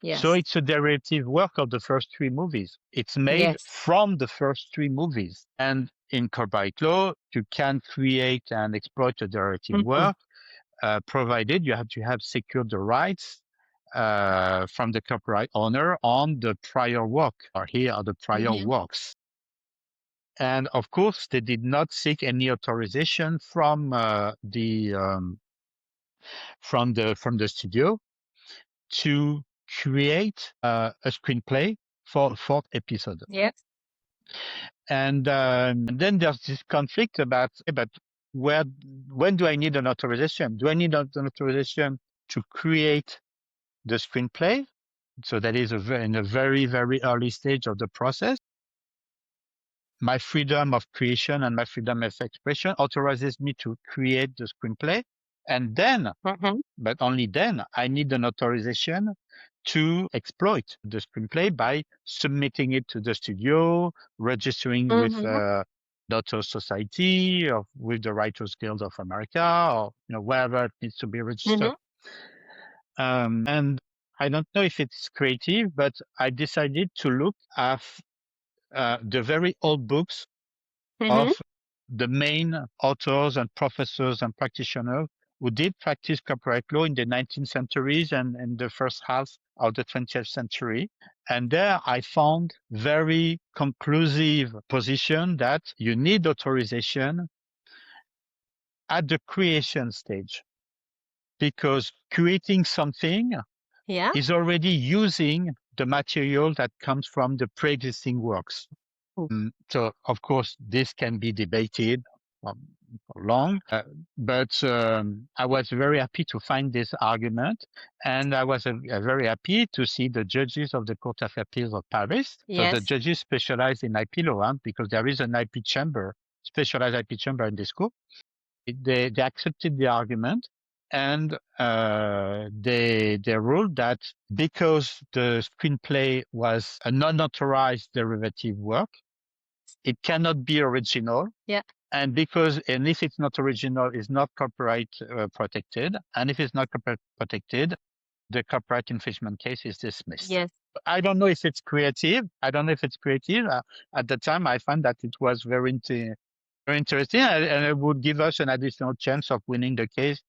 So Yes. it's a derivative work of the first three movies. It's made Yes. from the first three movies. And in copyright law, you can create and exploit a derivative Mhm. work, provided you have to have secured the rights from the copyright owner on the prior work, or here are the prior Mhm. works. And of course, they did not seek any authorization from the studio to create a screenplay for the fourth episode. Yes. And then there's this conflict about when do I need an authorization? Do I need an authorization to create the screenplay? So that is in a very, very early stage of the process. My freedom of creation and my freedom of expression authorizes me to create the screenplay. And then, Mhm. but only then, I need an authorization to exploit the screenplay by submitting it to the studio, registering with Mhm. Author Society or with the Writers Guild of America, or wherever it needs to be registered. Mhm. And I don't know if it's creative, but I decided to look at the very old books Mhm. of the main authors and professors and practitioners who did practice copyright law in the 19th centuries and in the first half of the 20th century. And there I found very conclusive position that you need authorization at the creation stage, because creating something Yeah. is already using the material that comes from the pre-existing works. So, of course, this can be debated um, for long, but I was very happy to find this argument, and I was very happy to see the judges of the Court of Appeals of Paris. So the Yes. judges specialize in IP law, because there is an IP chamber, specialized IP chamber in this court. They accepted the argument, and they ruled that because the screenplay was a non-authorized derivative work, it cannot be original. Yeah. And if it's not original, it's not copyright protected. And if it's not copyright protected, the copyright infringement case is dismissed. Yes. I don't know if it's creative. At the time, I found that it was very interesting, and it would give us an additional chance of winning the case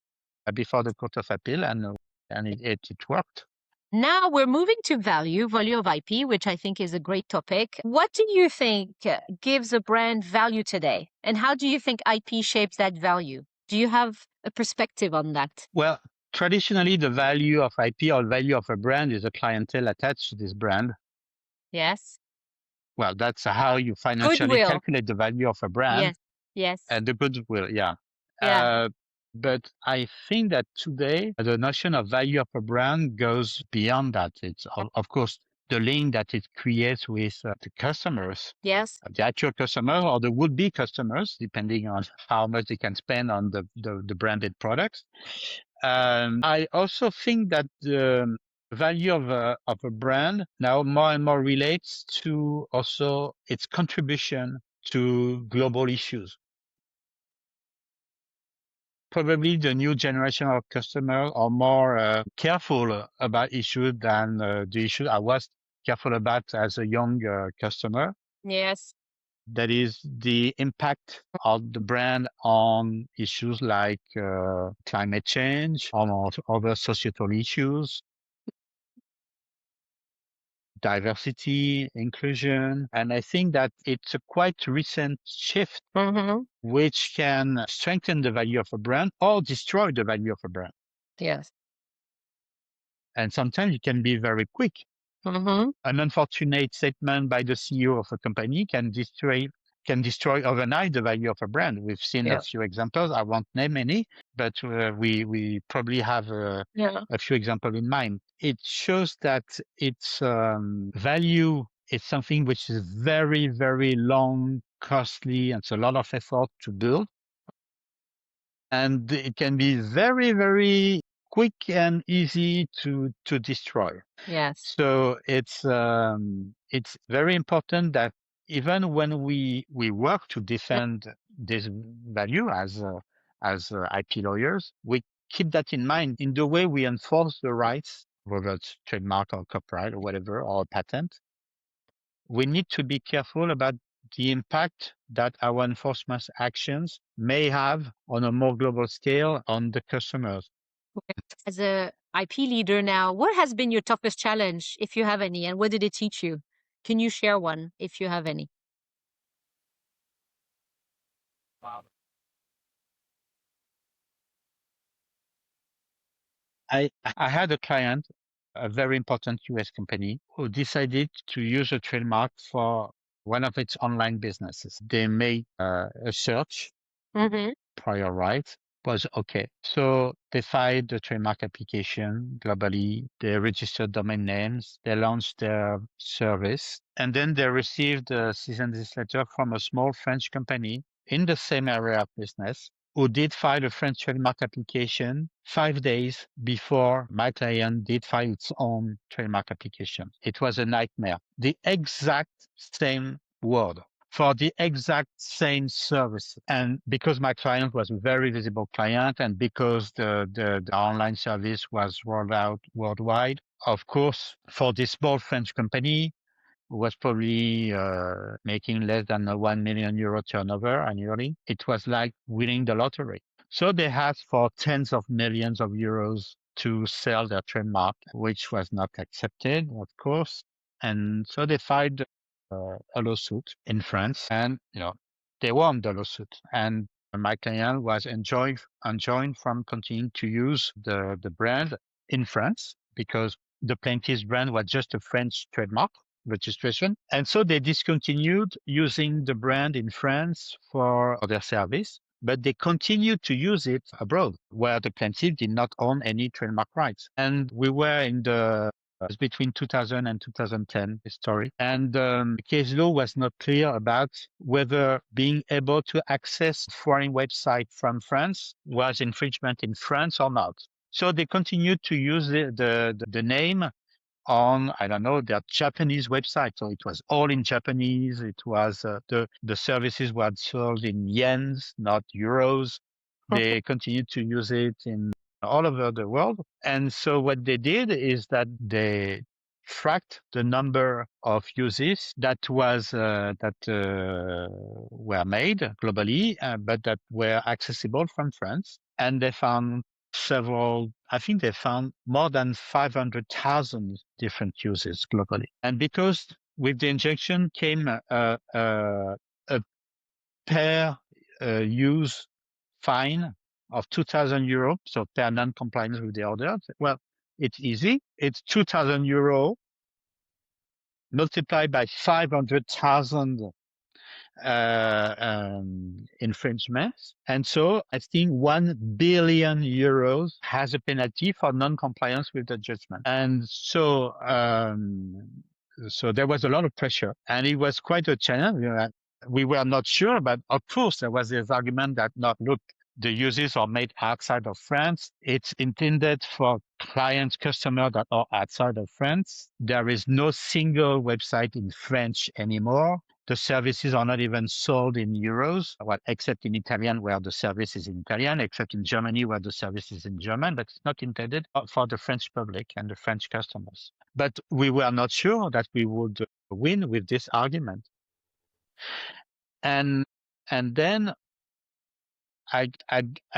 before the Court of Appeal, and it worked. Now we're moving to value of IP, which I think is a great topic. What do you think gives a brand value today? And how do you think IP shapes that value? Do you have a perspective on that? Well, traditionally, the value of IP or value of a brand is a clientele attached to this brand. Yes. Well, that's how you financially Goodwill. calculate the value of a brand. Yes. Yes. And the goodwill, yeah. Yeah. But I think that today the notion of value of a brand goes beyond that. It's of course the link that it creates with the customers, Yes. the actual customer or the would-be customers, depending on how much they can spend on the branded products. I also think that the value of a brand now more and more relates to also its contribution to global issues. Probably the new generation of customers are more careful about issues than the issue I was careful about as a young customer. Yes. That is the impact of the brand on issues like climate change, on other societal issues, diversity, inclusion. And I think that it's a quite recent shift Mm-hmm. which can strengthen the value of a brand or destroy the value of a brand. Yes. And sometimes it can be very quick. Mm-hmm. An unfortunate statement by the CEO of a company can destroy overnight the value of a brand. We've seen a Yeah. few examples. I won't name any, but we probably have Yeah. a few examples in mind. It shows that its value is something which is very, very long, costly, and it's a lot of effort to build. And it can be very, very quick and easy to destroy. Yes. So it's very important that even when we work to defend this value as IP lawyers, we keep that in mind in the way we enforce the rights, whether it's trademark or copyright or whatever, or patent. We need to be careful about the impact that our enforcement actions may have on a more global scale on the customers. As a IP leader now, what has been your toughest challenge, if you have any, and what did it teach you? Can you share one if you have any? I had a client, a very important US company, who decided to use a trademark for one of its online businesses. They made a search, Mm-hmm. prior rights was okay. So they filed the trademark application globally. They registered domain names. They launched their service. And then they received a cease and desist letter from a small French company in the same area of business who did file a French trademark application 5 days before my client did file its own trademark application. It was a nightmare. The exact same word for the exact same service. And because my client was a very visible client and because the online service was rolled out worldwide, of course, for this small French company, was probably making less than a 1 million euro turnover annually. It was like winning the lottery. So they asked for tens of millions of euros to sell their trademark, which was not accepted, of course. And so they filed a lawsuit in France, and they won the lawsuit. And my client was enjoined from continuing to use the brand in France because the plaintiff's brand was just a French trademark registration. And so they discontinued using the brand in France for their service, but they continued to use it abroad where the plaintiff did not own any trademark rights. And we were in the between 2000 and 2010 story. And the case law was not clear about whether being able to access foreign website from France was infringement in France or not. So they continued to use the name on, I don't know, their Japanese website. So it was all in Japanese. It was the services were sold in yens, not euros. They continued to use it in all over the world. And so what they did is that they tracked the number of uses that were made globally, but that were accessible from France. And they found I think they found more than 500,000 different uses globally. And because with the injection came a per use fine of 2,000 euro, so per non-compliance with the order. Well, it's easy. It's 2,000 euro multiplied by 500,000 infringements. And so I think 1 billion euros has a penalty for non-compliance with the judgment. And so, so there was a lot of pressure and it was quite a challenge. We were not sure, but of course there was this argument that look, the uses are made outside of France. It's intended for clients, customers that are outside of France. There is no single website in French anymore. The services are not even sold in euros, well, except in Italian where the service is in Italian, except in Germany where the service is in German, but it's not intended for the French public and the French customers. But we were not sure that we would win with this argument. And then I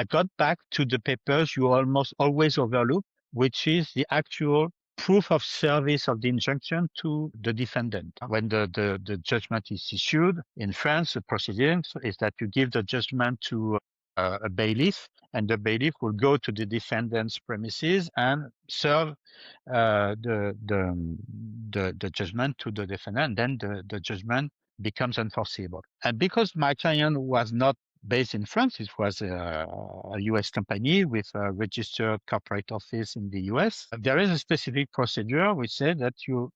got back to the papers you almost always overlook, which is the actual proof of service of the injunction to the defendant. When the judgment is issued in France, the procedure is that you give the judgment to a bailiff, and the bailiff will go to the defendant's premises and serve the judgment to the defendant. Then the judgment becomes enforceable. And because my client was not based in France, it was a US company with a registered corporate office in the US. There is a specific procedure which said that you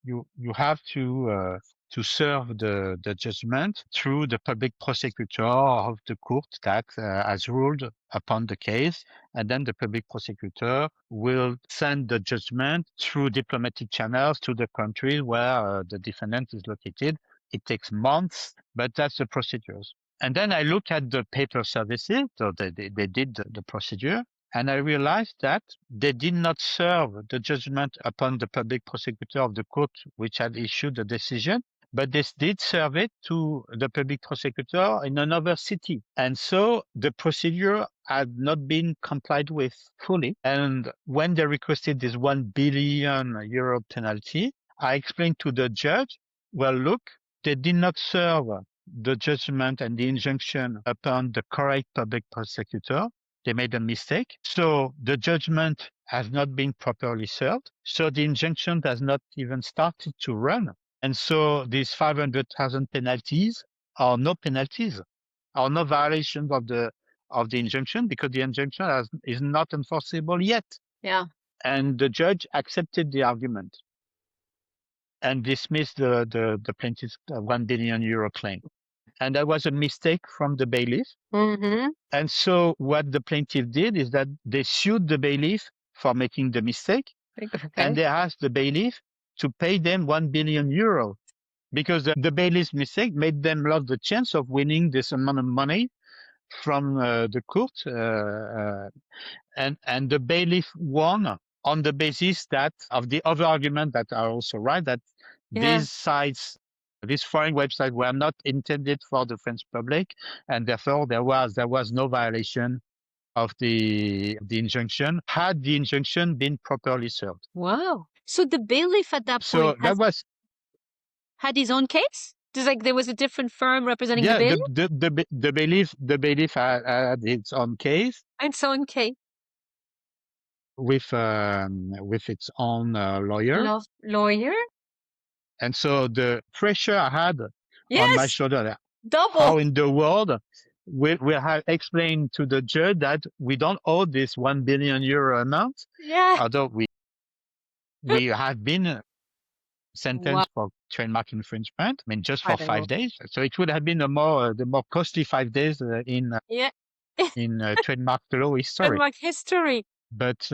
have to serve the judgment through the public prosecutor of the court that has ruled upon the case. And then the public prosecutor will send the judgment through diplomatic channels to the country where the defendant is located. It takes months, but that's the procedures. And then I looked at the paper services, so they did the procedure, and I realized that they did not serve the judgment upon the public prosecutor of the court which had issued the decision, but they did serve it to the public prosecutor in another city. And so the procedure had not been complied with fully. And when they requested this 1 billion euro penalty, I explained to the judge, well, look, they did not serve the judgment and the injunction upon the correct public prosecutor. They made a mistake. So the judgment has not been properly served. So the injunction has not even started to run. And so these 500,000 penalties are no penalties, are no violations of the injunction, because the injunction is not enforceable yet. Yeah. And the judge accepted the argument and dismissed the plaintiff's 1 billion euro claim. And that was a mistake from the bailiff. Mm-hmm. And so what the plaintiff did is that they sued the bailiff for making the mistake. Okay. And they asked the bailiff to pay them 1 billion euro, because the bailiff's mistake made them lose the chance of winning this amount of money from the court. And the bailiff won on the basis that of the other argument that are also right, that these sites, these foreign websites were not intended for the French public, and therefore there was no violation of the injunction had the injunction been properly served. Wow. So the bailiff at that point had his own case? There was a different firm representing the bailiff? The bailiff had its own case. Its own case. With its own lawyer. Lawyer? And so the pressure I had on my shoulder, double. How in the world we have explained to the judge that we don't owe this 1 billion euro amount, although we have been sentenced for trademark infringement. I mean, just for 5 days. So it would have been the more costly 5 days in trademark law history. Trademark history. But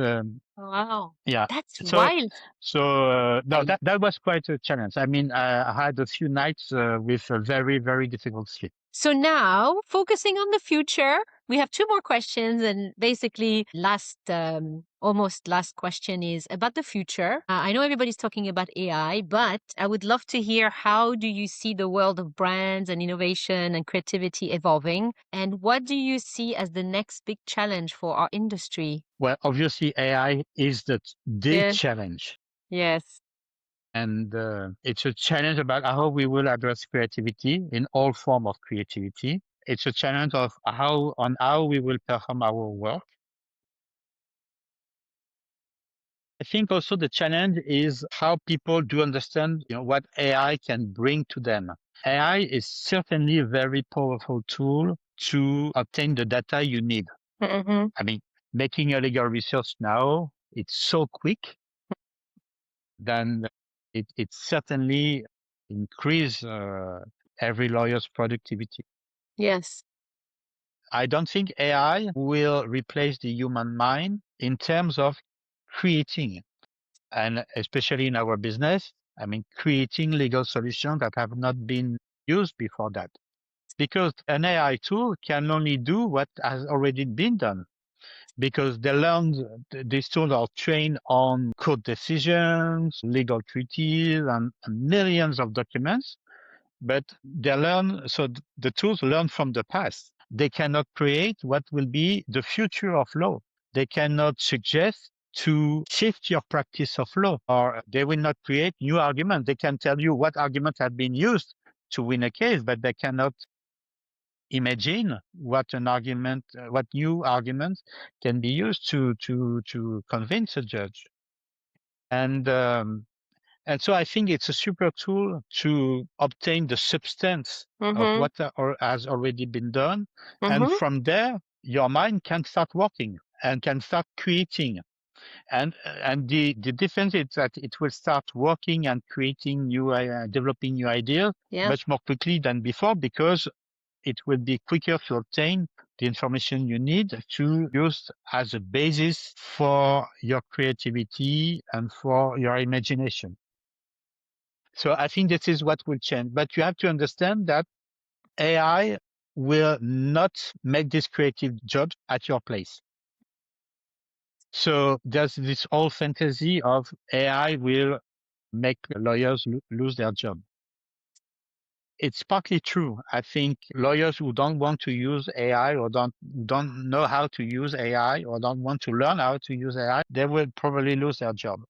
wow, yeah, that's wild. So no, that was quite a challenge. I mean, I had a few nights with a very, very difficult sleep. So now, focusing on the future, we have 2 more questions, and basically almost last question is about the future. I know everybody's talking about AI, but I would love to hear, how do you see the world of brands and innovation and creativity evolving? And what do you see as the next big challenge for our industry? Well, obviously AI is the challenge. Yes. And it's a challenge about how we will address creativity in all forms of creativity. It's a challenge of how we will perform our work. I think also the challenge is how people do understand, what AI can bring to them. AI is certainly a very powerful tool to obtain the data you need. Mm-hmm. I mean, making a legal research now, it's so quick. Then it certainly increase every lawyer's productivity. Yes. I don't think AI will replace the human mind in terms of creating, and especially in our business, I mean, creating legal solutions that have not been used before that. Because an AI tool can only do what has already been done. Because these tools are trained on court decisions, legal treaties, and millions of documents. But the tools learn from the past. They cannot create what will be the future of law. They cannot suggest to shift your practice of law, or they will not create new arguments. They can tell you what arguments have been used to win a case, but they cannot imagine what new arguments can be used to convince a judge. And so I think it's a super tool to obtain the substance of what has already been done. And from there, your mind can start working and can start creating. And the difference is that it will start working and creating developing new ideas much more quickly than before, because it will be quicker to obtain the information you need to use as a basis for your creativity and for your imagination. So I think this is what will change. But you have to understand that AI will not make this creative job at your place. So there's this whole fantasy of AI will make lawyers lose their job. It's partly true. I think lawyers who don't want to use AI or don't know how to use AI or don't want to learn how to use AI, they will probably lose their job.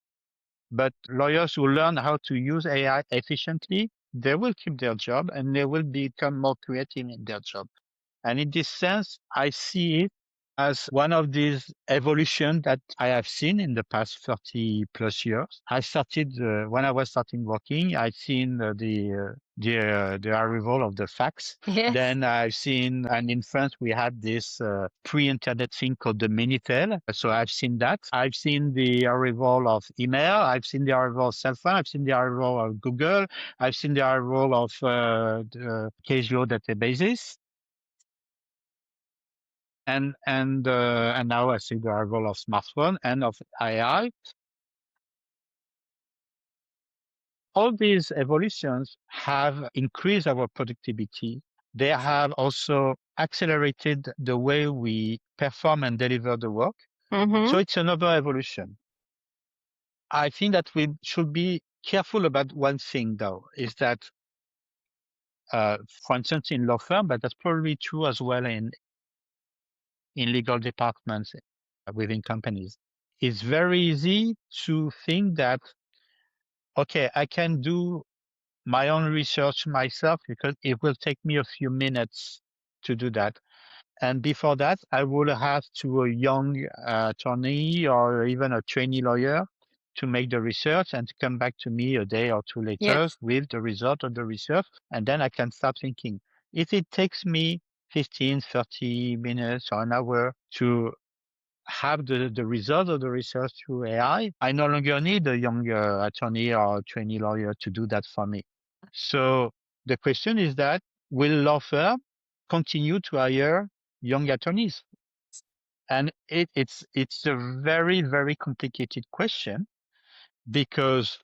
But lawyers who learn how to use AI efficiently, they will keep their job and they will become more creative in their job. And in this sense, I see it as one of these evolution that I have seen in the past 30 plus years. I started when I was starting working, I've seen the arrival of the fax. Yes. Then I've seen, and in France we had this pre-internet thing called the Minitel. So I've seen that. I've seen the arrival of email. I've seen the arrival of cell phone. I've seen the arrival of Google. I've seen the arrival of casual databases. And now I see the arrival of smartphone and of AI. All these evolutions have increased our productivity. They have also accelerated the way we perform and deliver the work. So it's another evolution. I think that we should be careful about one thing, though, is that, for instance, in law firm, but that's probably true as well in legal departments within companies. It's very easy to think that, okay, I can do my own research myself because it will take me a few minutes to do that. And before that, I would have to a young attorney or even a trainee lawyer to make the research and to come back to me a day or two later with the result of the research. And then I can start thinking. If it takes me 15, 30 minutes or an hour to have the result of the research through AI, I no longer need a young attorney or trainee lawyer to do that for me. So the question is that will law firm continue to hire young attorneys? And it's a very, very complicated question, because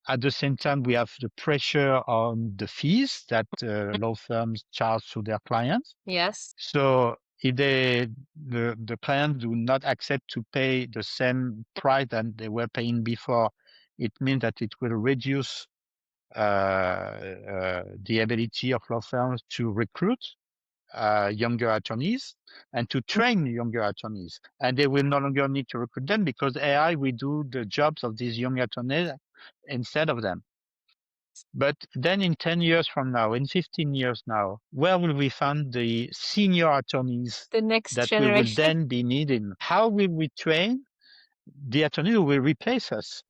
at the same time, we have the pressure on the fees that law firms charge to their clients. Yes. So if the clients do not accept to pay the same price that they were paying before, it means that it will reduce the ability of law firms to recruit younger attorneys and to train younger attorneys. And they will no longer need to recruit them because AI will do the jobs of these young attorneys instead of them. But then in 10 years from now, in 15 years now, where will we find the senior attorneys The next that we generation. will then be needing? How will we train the attorney who will replace us?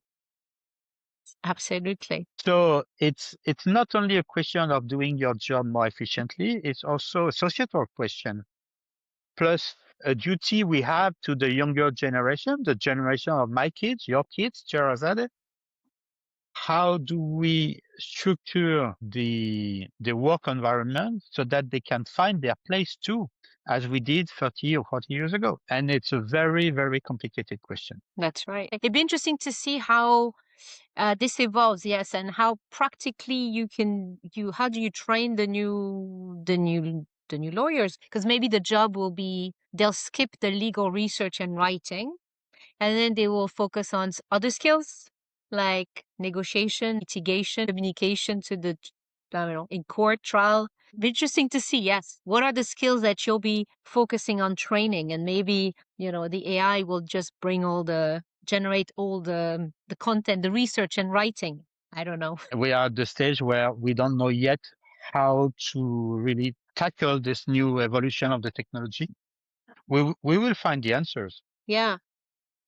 Absolutely. So it's not only a question of doing your job more efficiently, it's also a societal question. Plus a duty we have to the younger generation, the generation of my kids, your kids, Sherazade. How do we structure the work environment so that they can find their place too, as we did 30 or 40 years ago? And it's a very, very complicated question. That's right. It'd be interesting to see how this evolves, yes, and how practically how do you train the new lawyers? Because maybe the job will be they'll skip the legal research and writing, and then they will focus on other skills like negotiation, litigation, communication to the, I don't know, in court trial. Interesting to see, yes. What are the skills that you'll be focusing on training? And maybe, the AI will just generate all the content, the research and writing. I don't know. We are at the stage where we don't know yet how to really tackle this new evolution of the technology. We will find the answers. Yeah.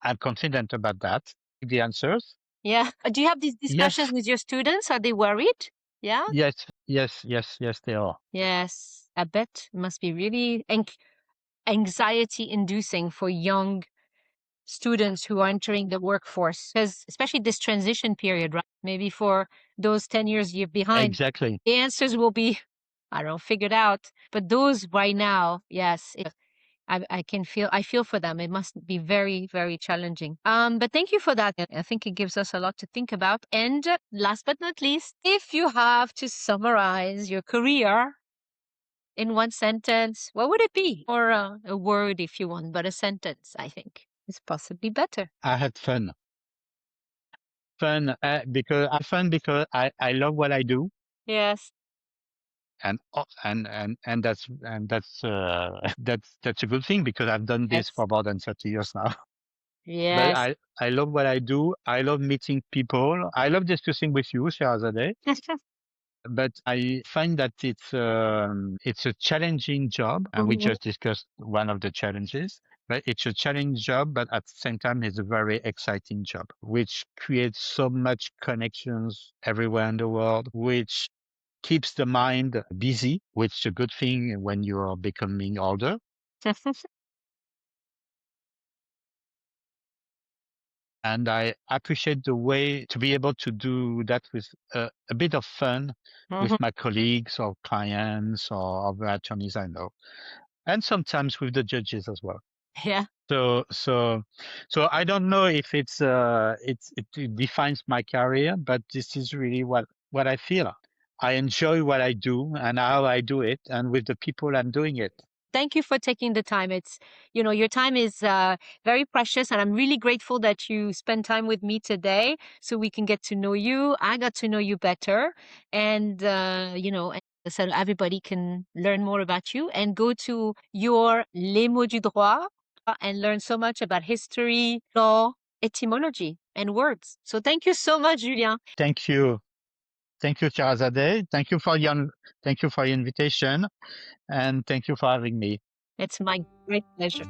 I'm confident about that. The answers. Yeah. Do you have these discussions Yes. with your students? Are they worried? Yeah. Yes, they are. Yes. I bet it must be really anxiety inducing for young students who are entering the workforce, because especially this transition period, right? Maybe for those 10 years you're behind, Exactly. the answers will be, I don't know, figured out. But those right now, yes, I feel for them. It must be very, very challenging. But thank you for that. I think it gives us a lot to think about. And last but not least, if you have to summarize your career in one sentence, what would it be? Or a word if you want, but a sentence, I think, is possibly better. I had fun. Because I love what I do. Yes. And that's that's a good thing, because I've done this Yes. for more than 30 years now. But Yes. I love what I do. I love meeting people. I love discussing with you, Sherazade. But I find that it's a challenging job, and we just discussed one of the challenges. But it's a challenging job, but at the same time, it's a very exciting job, which creates so much connections everywhere in the world, which keeps the mind busy, which is a good thing when you're becoming older. And I appreciate the way to be able to do that with a bit of fun with my colleagues or clients or other attorneys I know, and sometimes with the judges as well. Yeah. So I don't know if it defines my career, but this is really what I feel. I enjoy what I do and how I do it, and with the people I'm doing it. Thank you for taking the time. It's, your time is very precious, and I'm really grateful that you spend time with me today so we can get to know you. I got to know you better, and, so everybody can learn more about you and go to your Les Mots du Droit and learn so much about history, law, etymology, and words. So thank you so much, Julien. Thank you. Thank you, Charazade. Thank you for your invitation, and thank you for having me. It's my great pleasure.